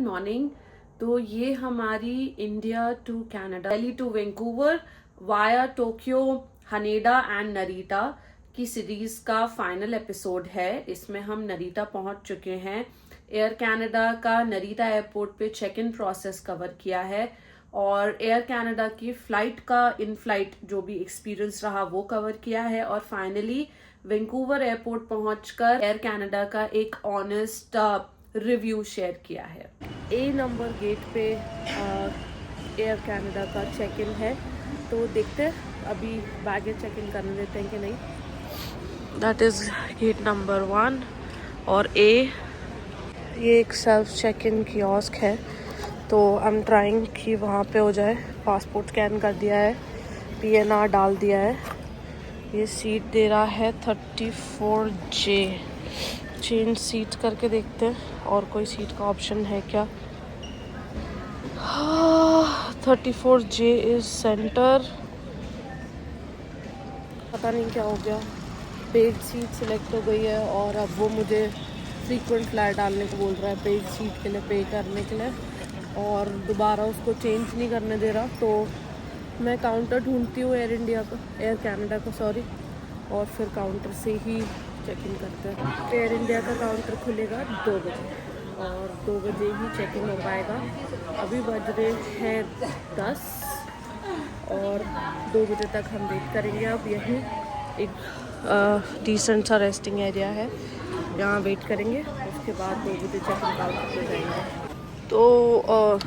Morning. तो ये हमारी India to Canada, Delhi to Vancouver via Tokyo, Haneda and Narita की सीरीज का फाइनल एपिसोड है। इसमें हम नरीटा पहुंच चुके हैं। एयर कनाडा का नरीटा एयरपोर्ट पे चेक इन प्रोसेस कवर किया है और एयर कनाडा की फ्लाइट का इन फ्लाइट जो भी एक्सपीरियंस रहा वो कवर किया है और फाइनली वैंकूवर एयरपोर्ट पहुंचकर एयर कनाडा का एक ऑनेस्ट रिव्यू शेयर किया है। ए नंबर गेट पे एयर कनाडा का चेक इन है, तो देखते हैं अभी बैगेज चेक इन करने देते हैं कि नहीं। दैट इज़ गेट नंबर 1 और ये एक सेल्फ चेक इन कियोस्क है, तो आई एम ट्राइंग कि वहाँ पे हो जाए। पासपोर्ट स्कैन कर दिया है, PNR डाल दिया है। ये सीट दे रहा है 34J। चेंज सीट करके देखते हैं और कोई सीट का ऑप्शन है क्या। 34J is centre. पता नहीं क्या हो गया, पेड सीट सिलेक्ट हो गई है और अब वो मुझे फ्रीक्वेंट फ्लायर डालने को बोल रहा है पेड सीट के लिए पे करने के लिए, और दोबारा उसको चेंज नहीं करने दे रहा। तो मैं काउंटर ढूंढती हूँ एयर कनाडा को सॉरी, और फिर काउंटर से ही चेक इन करते हैं। एयर इंडिया का काउंटर खुलेगा 2 बजे और 2 बजे ही चेक इन हो पाएगा। अभी बज रहे हैं 10 और 2 बजे तक हम वेट करेंगे। अब यही एक डिसेंट सा रेस्टिंग एरिया है, यहाँ वेट करेंगे। उसके बाद 2 बजे चेक इन काउंटर पे जाएंगे। तो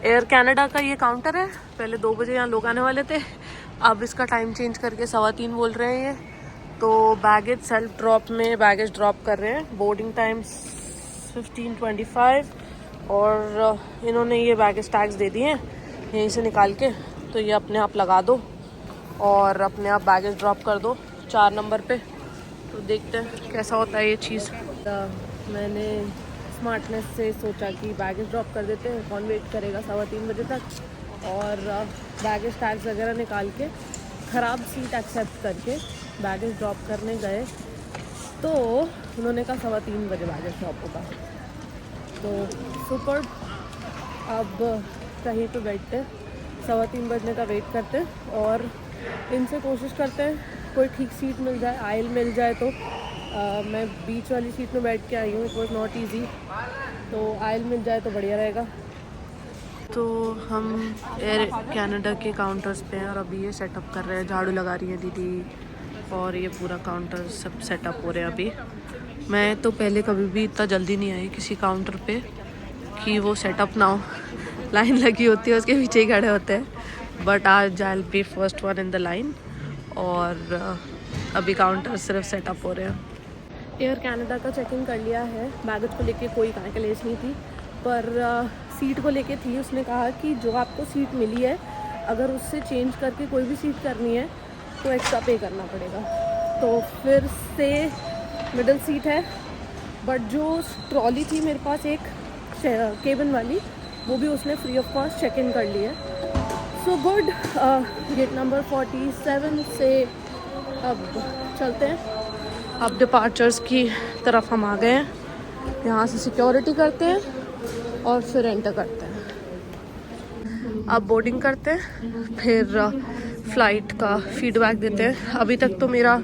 एयर कनाडा का ये काउंटर है। पहले 2 बजे यहाँ लोग आने वाले थे, अब इसका टाइम चेंज करके 3:15 बोल रहे हैं ये। तो बैगेज सेल्फ ड्रॉप में बैगेज ड्रॉप कर रहे हैं। बोर्डिंग टाइम 15:25 और इन्होंने ये बैगेज टैग्स दे दिए हैं यहीं से निकाल के, तो ये अपने आप लगा दो और अपने आप बैगेज ड्रॉप कर दो 4 नंबर पे। तो देखते हैं कैसा होता है ये चीज़। मैंने स्मार्टनेस से सोचा कि बैगेज ड्रॉप कर देते हैं, कौन वेट करेगा 3:15 बजे तक। और बैगेज टैग्स वगैरह निकाल के ख़राब सीट एक्सेप्ट करके बैगेज ड्रॉप करने गए, तो उन्होंने कहा 3:15 बजे बैगेज ड्रॉप होगा। तो सुपर, अब कहीं पे बैठते 3:15 बजने का वेट करते और इनसे कोशिश करते हैं कोई ठीक सीट मिल जाए, आयल मिल जाए। तो मैं बीच वाली सीट में बैठ के आई हूँ, इट वॉज नॉट ईजी, तो आयल मिल जाए तो बढ़िया रहेगा। तो हम एयर कनाडा के काउंटर्स पे हैं और अभी ये सेटअप कर रहे हैं, झाड़ू लगा रही है दीदी और ये पूरा काउंटर सब सेटअप हो रहे हैं अभी। मैं तो पहले कभी भी इतना जल्दी नहीं आई किसी काउंटर पे कि वो सेटअप ना हो, लाइन लगी होती है उसके पीछे ही खड़े होते हैं, बट आज I will be first one in the line. और अभी काउंटर सिर्फ सेटअप हो रहे हैं। एयर कनाडा का चेक इन कर लिया है। बैगेज को लेके कोई कलेश नहीं थी, पर सीट को लेके थी। उसने कहा कि जो आपको सीट मिली है अगर उससे चेंज करके कोई भी सीट करनी है तो एक्स्ट्रा पे करना पड़ेगा। तो फिर से मिडल सीट है, बट जो ट्रॉली थी मेरे पास एक केबिन वाली, वो भी उसने free of cost check in कर ली है। So good. गेट नंबर 47 से अब चलते हैं। अब डिपार्चर्स की तरफ हम आ गए हैं। यहाँ से सिक्योरिटी करते हैं और फिर एंटर करते हैं। अब बोर्डिंग करते हैं, फिर फ़्लाइट का फीडबैक देते हैं। अभी तक तो मेरा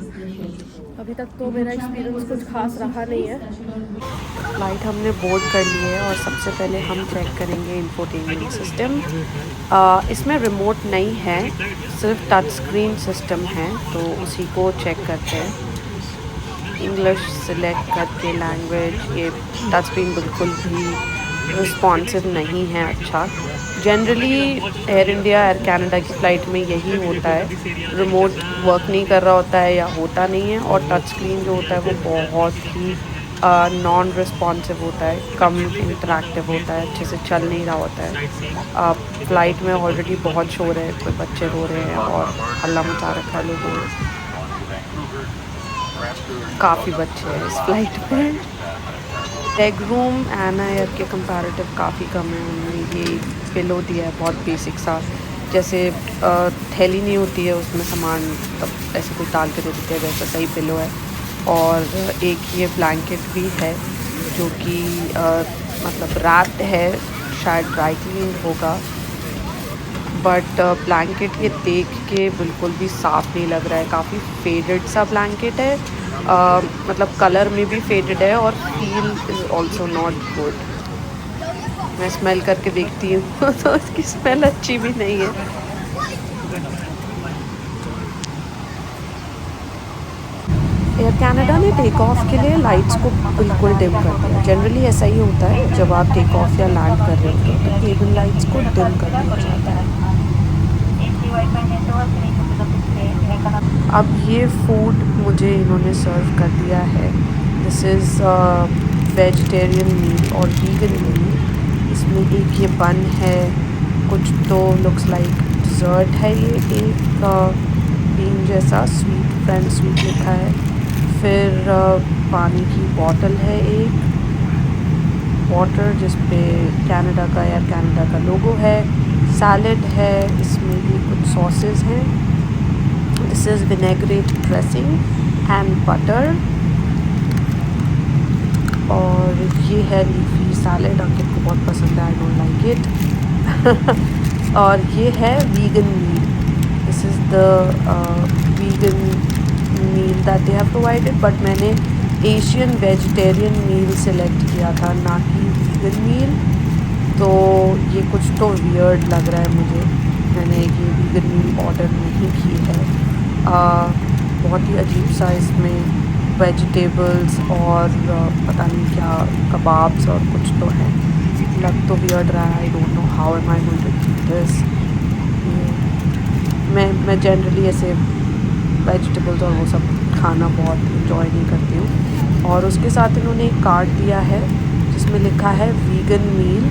एक्सपीरियंस कुछ खास रहा नहीं है। फ़्लाइट हमने बोर्ड कर ली है और सबसे पहले हम चेक करेंगे इंफोटेनमेंट सिस्टम। इसमें रिमोट नहीं है, सिर्फ टच स्क्रीन सिस्टम है, तो उसी को चेक करते हैं। इंग्लिश सिलेक्ट करके लैंग्वेज, ये टच स्क्रीन बिल्कुल भी रिस्पॉन्सिव नहीं है अच्छा। Generally air India air Canada की फ़्लाइट में यही होता है, रिमोट वर्क नहीं कर रहा होता है या होता नहीं है, और टच स्क्रीन जो होता है वो बहुत ही नॉन रिस्पॉन्सिव होता है, कम इंटरैक्टिव होता है, अच्छे से चल नहीं रहा होता है। फ़्लाइट में ऑलरेडी बहुत शोर है, कोई बच्चे रो रहे हैं और हल्ला मचा रखा है लोगों ने, काफ़ी बच्चे हैं इस फ्लाइट में। लेग रूम एना एयर के कंपैरेटिव काफ़ी कम है। उन्होंने ये पिलो दिया है बहुत बेसिक सा, जैसे थैली नहीं होती है उसमें सामान तब ऐसे कोई डाल के दे देते हैं, वैसा सही पिलो है। और एक ये ब्लैंकेट भी है जो कि मतलब रैप्ड है, शायद ड्राई क्लीन होगा, बट ब्लैंकेट ये देख के बिल्कुल भी साफ़ नहीं लग रहा है। काफ़ी फेडेड सा ब्लैंकेट है, मतलब कलर में भी फेडेड है और feel is also not good. मैं स्मेल करके देखती हूँ तो उसकी स्मेल अच्छी भी नहीं है। एयर कनाडा ने टेक ऑफ के लिए लाइट्स को बिल्कुल डिम कर दिया। जनरली ऐसा ही होता है जब आप टेक ऑफ या लैंड कर रहे होते हो तो केबिन लाइट्स को डिम कर दिया जाता है। अब ये फूड मुझे इन्होंने सर्व कर दिया है। दिस इज़ वेजिटेरियन मील और वीगन मील। इसमें एक ये बन है, कुछ तो लुक्स लाइक डिज़र्ट है, ये एक बीन जैसा स्वीट, फ्रेंच स्वीट लिखा है। फिर पानी की बॉटल है, एक वाटर जिस पे कनाडा का, एयर कनाडा का लोगो है। सैलड है, इसमें भी कुछ सॉसेस हैं। This is vinaigrette dressing and butter. और ये है लीफी सैलड, अंकित को बहुत पसंद है, आई डोंट लाइक इट। और ये है vegan meal. This is the vegan meal that they have provided, but मैंने एशियन वेजिटेरियन मील सेलेक्ट किया था, ना कि वीगन मील। तो ये कुछ तो वियर्ड लग रहा है मुझे, मैंने ये वीगन मील ऑर्डर नहीं की है। बहुत ही अजीब सा इसमें वेजिटेबल्स और पता नहीं क्या कबाब्स और कुछ तो है, लग तो वियर्ड रहा है। I don't know how am I going to eat this. मैं जनरली ऐसे वेजिटेबल्स और वो सब खाना बहुत इंजॉय नहीं करती हूँ। और उसके साथ इन्होंने एक कार्ड दिया है जिसमें लिखा है vegan meal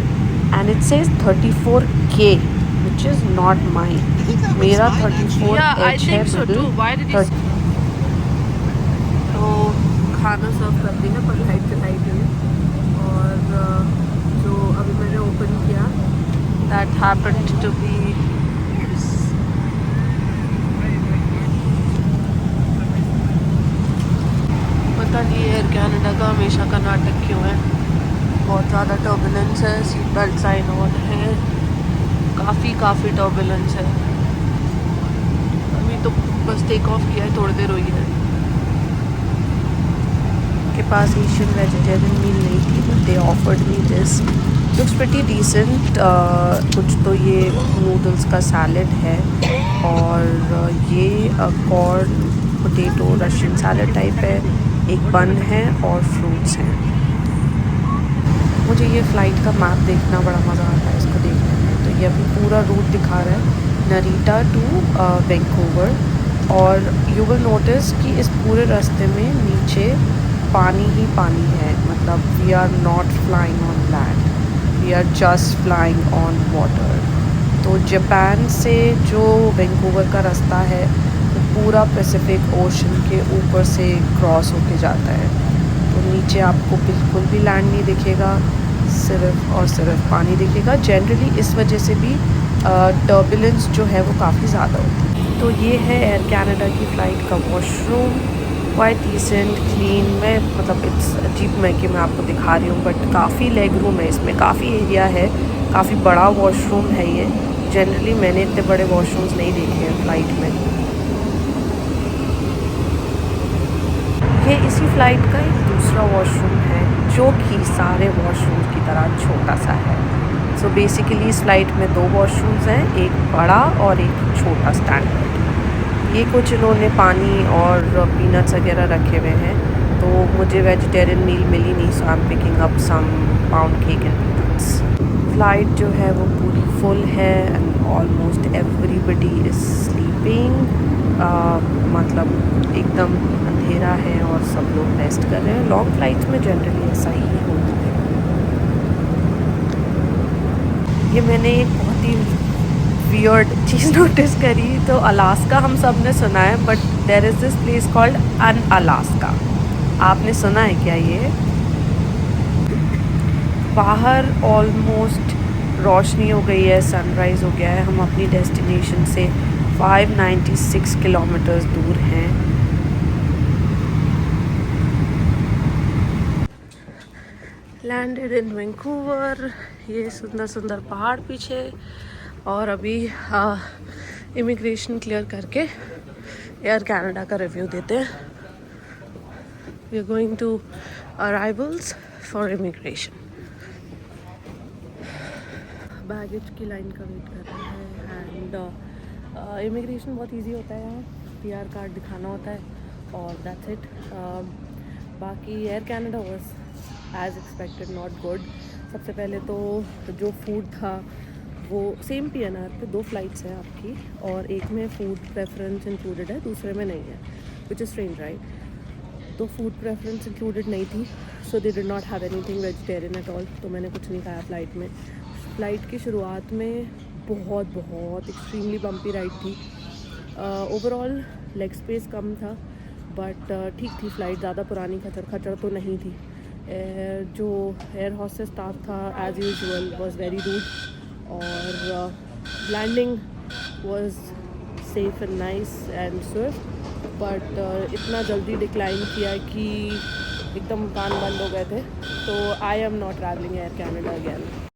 and it says 34K which is not mine. मेरा 34H है मिडिल। तो खाना सर्व कर दी है पर लाइट में, और जो अभी मैंने ओपन किया दैट हैपेंड टू बी, पता नहीं एयर कनाडा का हमेशा का नाटक क्यों है। बहुत ज़्यादा टर्बुलेंस है, सीट बेल्ट साइन ऑन है, काफ़ी टर्बुलेंस है। अभी तो बस टेक ऑफ किया है, थोड़ी देर हुई है। के पास एशियन वेजिटेरियन मील नहीं थी, but they offered me this, looks pretty decent. कुछ तो ये नूडल्स का सैलड है, और ये corn potato Russian salad type है, एक बन है और फ्रूट्स हैं। मुझे ये फ़्लाइट का मैप देखना बड़ा मज़ा आता है इसको देखने में। तो ये अभी पूरा रूट दिखा रहा है नरीटा टू वैंकूवर, और यू विल नोटिस कि इस पूरे रास्ते में नीचे पानी ही पानी है, मतलब we are not flying on land, we are just flying on water. तो जापान से जो वैंकूवर का रास्ता है वो पूरा पैसिफिक ओशन के ऊपर से क्रॉस होके जाता है। तो नीचे आपको बिल्कुल भी लैंड नहीं दिखेगा, सिर्फ और सिर्फ पानी दिखेगा। जनरली इस वजह से भी टर्बुलेंस जो है वो काफ़ी ज़्यादा होती है। तो ये है एयर कनाडा की फ़्लाइट का वॉशरूम, क्वाइट डिसेंट क्लीन। मैं मतलब इट्स अजीब मैं कि मैं आपको दिखा रही हूँ, बट काफ़ी लेग रूम है इसमें, काफ़ी एरिया है, काफ़ी बड़ा वॉशरूम है ये। जनरली मैंने इतने बड़े वॉशरूम्स नहीं देखे हैं फ़्लाइट में। ये इसी फ़्लाइट का एक दूसरा वॉशरूम है जो कि सारे वॉशरूम की तरह छोटा सा है। सो बेसिकली इस फ़्लाइट में 2 वॉशरूम्स हैं, एक बड़ा और एक छोटा स्टैंडर्ड। ये कुछ इन्होंने पानी और पीनट्स वगैरह रखे हुए हैं। तो मुझे वेजिटेरियन मील मिली नहीं, so I am picking up some pound cake and peanuts. Flight जो है वो पूरी फुल है and almost everybody is sleeping. मतलब एकदम अंधेरा है और सब लोग रेस्ट कर रहे हैं। लॉन्ग फ्लाइट्स में जनरली ऐसा ही होता है। ये मैंने एक बहुत ही वियर्ड चीज़ नोटिस करी। तो अलास्का हम सब ने सुना है, but there is this place called Unalaska. आपने सुना है क्या? ये बाहर ऑलमोस्ट रोशनी हो गई है, सनराइज़ हो गया है। हम अपनी डेस्टिनेशन से 596 किलोमीटर्स दूर हैं। Landed in Vancouver. ये सुंदर सुंदर पहाड़ पीछे, और अभी इमिग्रेशन क्लियर करके एयर कनाडा का रिव्यू देते हैं। We are going to arrivals for immigration. Baggage की लाइन का वेट कर रहे हैं। एंड इमिग्रेशन बहुत इजी होता है यहाँ, PR कार्ड दिखाना होता है और दैट्स इट। बाकी air Canada was as expected not good. सबसे पहले तो जो फूड था वो सेम PNR पे 2 फ्लाइट्स हैं आपकी, और एक में फूड प्रेफरेंस इंक्लूडेड है, दूसरे में नहीं है, विच इज़ स्ट्रेंज राइट। तो फूड प्रेफरेंस इंक्लूडेड नहीं थी, so they did not have anything vegetarian at all. तो मैंने कुछ नहीं खाया फ्लाइट में। फ्लाइट की शुरुआत में बहुत एक्सट्रीमली बम्पी राइड थी। ओवरऑल लेग स्पेस कम था, बट ठीक थी फ्लाइट, ज़्यादा पुरानी खचर तो नहीं थी। जो एयर हॉस्टेस स्टाफ था as usual was very rude, और landing was safe and nice and swift, but इतना जल्दी डिक्लाइन किया कि एकदम कान बंद हो गए थे। तो I am not travelling air Canada again.